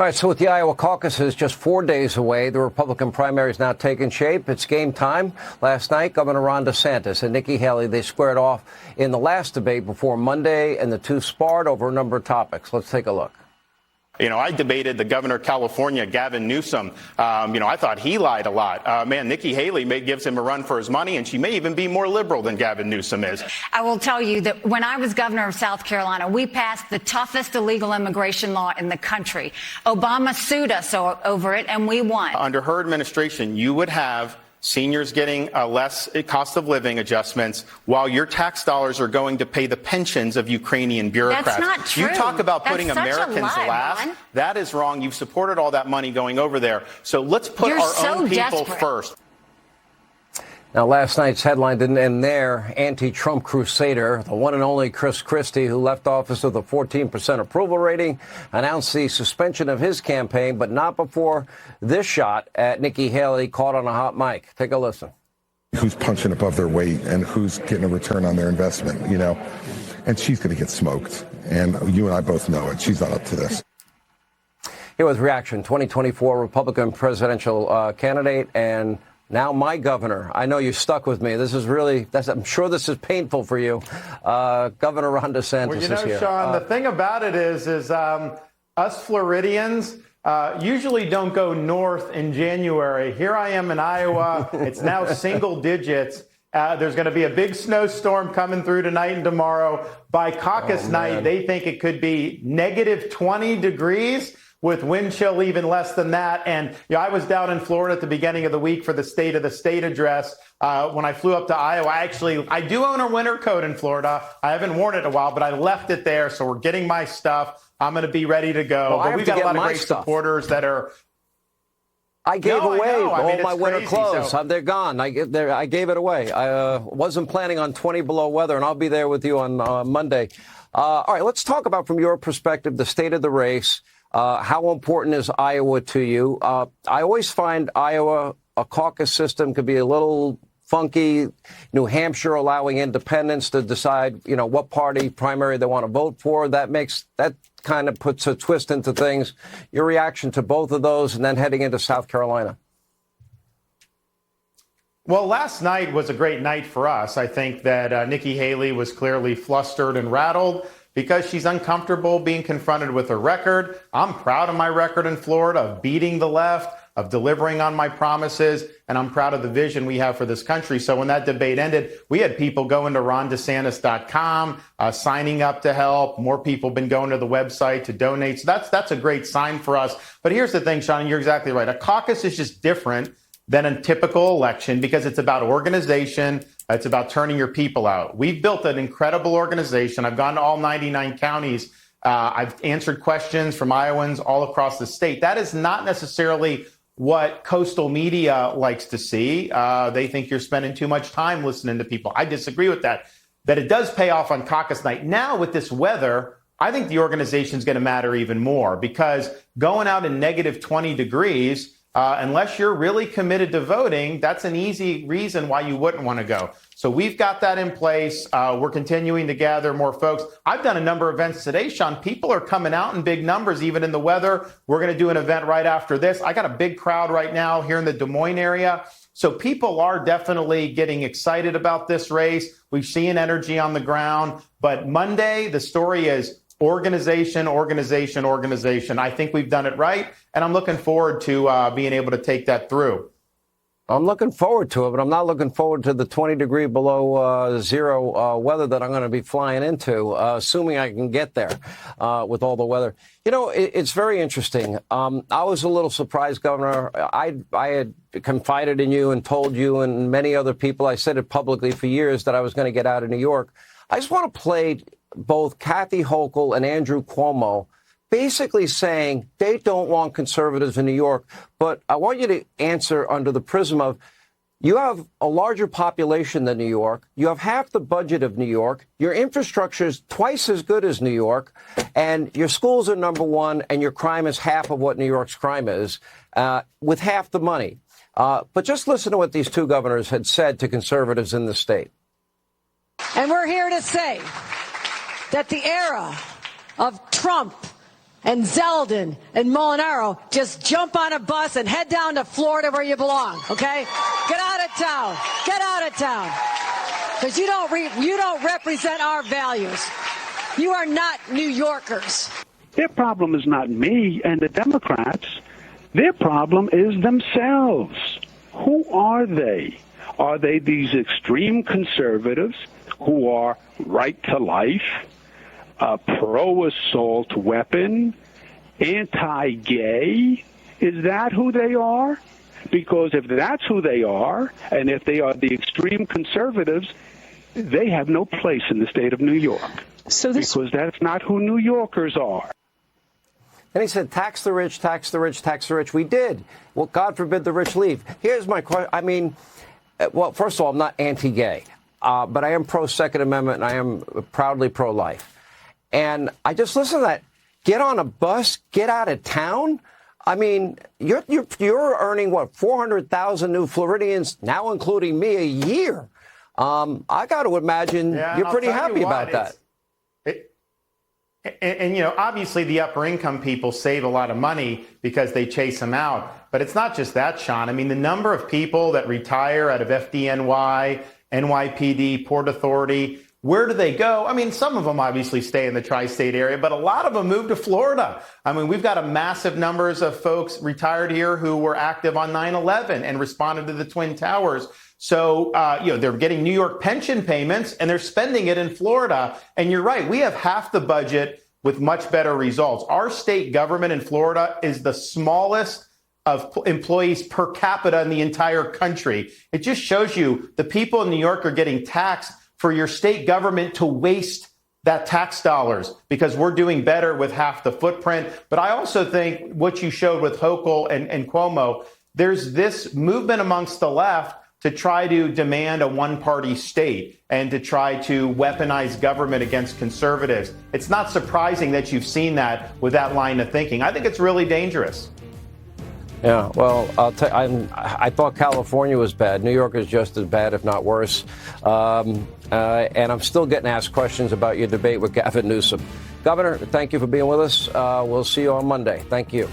All right, so with the Iowa caucuses just 4 days away, the Republican primary is now taking shape. It's game time. Last night, Governor Ron DeSantis and Nikki Haley, they squared off in the last debate before Monday, and the two sparred over a number of topics. Let's take a look. I debated the governor of California, Gavin Newsom. I thought he lied a lot. Nikki Haley gives him a run for his money, and she may even be more liberal than Gavin Newsom is. I will tell you that when I was governor of South Carolina, we passed the toughest illegal immigration law in the country. Obama sued us over it, and we won. Under her administration, you would have seniors getting less cost of living adjustments while your tax dollars are going to pay the pensions of Ukrainian bureaucrats. That's not true. You talk about That's putting such Americans a lie, last. Ron. That is wrong. You've supported all that money going over there. So let's put our own people first. Now, last night's headline didn't end there. Anti-Trump crusader, the one and only Christie, who left office with a 14% approval rating, announced the suspension of his campaign, but not before this shot at Nikki Haley caught on a hot mic. Take a listen. Who's punching above their weight and who's getting a return on their investment, and she's going to get smoked. And you and I both know it. She's not up to this. Here with reaction, 2024 Republican presidential candidate and now my governor. I know you stuck with me. This is really, I'm sure this is painful for you. Governor Ron DeSantis is here. Sean, the thing about it is us Floridians usually don't go north in January. Here I am in Iowa. It's now single digits. There's going to be a big snowstorm coming through tonight and tomorrow. By caucus night, they think it could be negative 20 degrees. With wind chill even less than that. And I was down in Florida at the beginning of the week for the State of the State address. When I flew up to Iowa, I do own a winter coat in Florida. I haven't worn it in a while, but I left it there. So we're getting my stuff. I'm going to be ready to go. Well, but we've got a lot of great supporters that are. I gave away all my winter crazy, clothes. They're gone. I gave it away. I wasn't planning on 20 below weather, and I'll be there with you on Monday. All right, let's talk about, from your perspective, the state of the race. How important is Iowa to you? I always find Iowa, a caucus system, could be a little funky. New Hampshire allowing independents to decide, what party primary they want to vote for. That kind of puts a twist into things. Your reaction to both of those, and then heading into South Carolina. Well, last night was a great night for us. I think that Nikki Haley was clearly flustered and rattled because she's uncomfortable being confronted with her record. I'm proud of my record in Florida of beating the left, of delivering on my promises, and I'm proud of the vision we have for this country. So when that debate ended, we had people going to rondesantis.com, signing up to help. More people have been going to the website to donate. So that's a great sign for us. But here's the thing, Sean, and you're exactly right. A caucus is just different than a typical election because it's about organization. It's about turning your people out. We've built an incredible organization. I've gone to all 99 counties. I've answered questions from Iowans all across the state. That is not necessarily what coastal media likes to see. They think you're spending too much time listening to people. I disagree with that. But it does pay off on caucus night. Now with this weather, I think the organization is going to matter even more because going out in negative 20 degrees, unless you're really committed to voting, that's an easy reason why you wouldn't want to go. So we've got that in place. We're continuing to gather more folks. I've done a number of events today, Sean. People are coming out in big numbers, even in the weather. We're going to do an event right after this. I got a big crowd right now here in the Des Moines area. So people are definitely getting excited about this race. We've seen energy on the ground. But Monday, the story is organization, organization, organization. I think we've done it right, and I'm looking forward to being able to take that through. I'm looking forward to it, but I'm not looking forward to the 20 degree below zero weather that I'm going to be flying into, assuming I can get there with all the weather. It's very interesting. I was a little surprised, Governor. I had confided in you and told you and many other people, I said it publicly for years, that I was going to get out of New York. I just want to play both Kathy Hochul and Andrew Cuomo basically saying they don't want conservatives in New York. But I want you to answer under the prism of you have a larger population than New York. You have half the budget of New York. Your infrastructure is twice as good as New York. And your schools are number one, and your crime is half of what New York's crime is, with half the money. But just listen to what these two governors had said to conservatives in the state. And we're here to say that the era of Trump and Zeldin and Molinaro, just jump on a bus and head down to Florida where you belong, okay? Get out of town. Get out of town. Because you don't represent our values. You are not New Yorkers. Their problem is not me and the Democrats. Their problem is themselves. Who are they? Are they these extreme conservatives who are right to life, pro-assault weapon, anti-gay? Is that who they are? Because if that's who they are, and if they are the extreme conservatives, they have no place in the state of New York. Because that's not who New Yorkers are. And he said, tax the rich, tax the rich, tax the rich. We did. Well, God forbid the rich leave. Here's my question. I mean, well, first of all, I'm not anti-gay, but I am pro-Second Amendment, and I am proudly pro-life. And I just listen to that. Get on a bus, get out of town. I mean, you're earning, what, 400,000 new Floridians, now including me, a year. I got to imagine you're pretty happy about that. And, you know, obviously the upper income people save a lot of money because they chase them out. But it's not just that, Sean. I mean, the number of people that retire out of FDNY, NYPD, Port Authority, where do they go? I mean, some of them obviously stay in the tri-state area, but a lot of them move to Florida. I mean, we've got a massive numbers of folks retired here who were active on 9/11 and responded to the Twin Towers. So, you know, they're getting New York pension payments and they're spending it in Florida. And you're right. We have half the budget with much better results. Our state government in Florida is the smallest of employees per capita in the entire country. It just shows you the people in New York are getting taxed for your state government to waste that tax dollars because we're doing better with half the footprint. But I also think what you showed with Hochul and Cuomo, there's this movement amongst the left to try to demand a one-party state and to try to weaponize government against conservatives. It's not surprising that you've seen that with that line of thinking. I think it's really dangerous. Yeah, well, I thought California was bad. New York is just as bad, if not worse. And I'm still getting asked questions about your debate with Gavin Newsom. Governor, thank you for being with us. We'll see you on Monday. Thank you.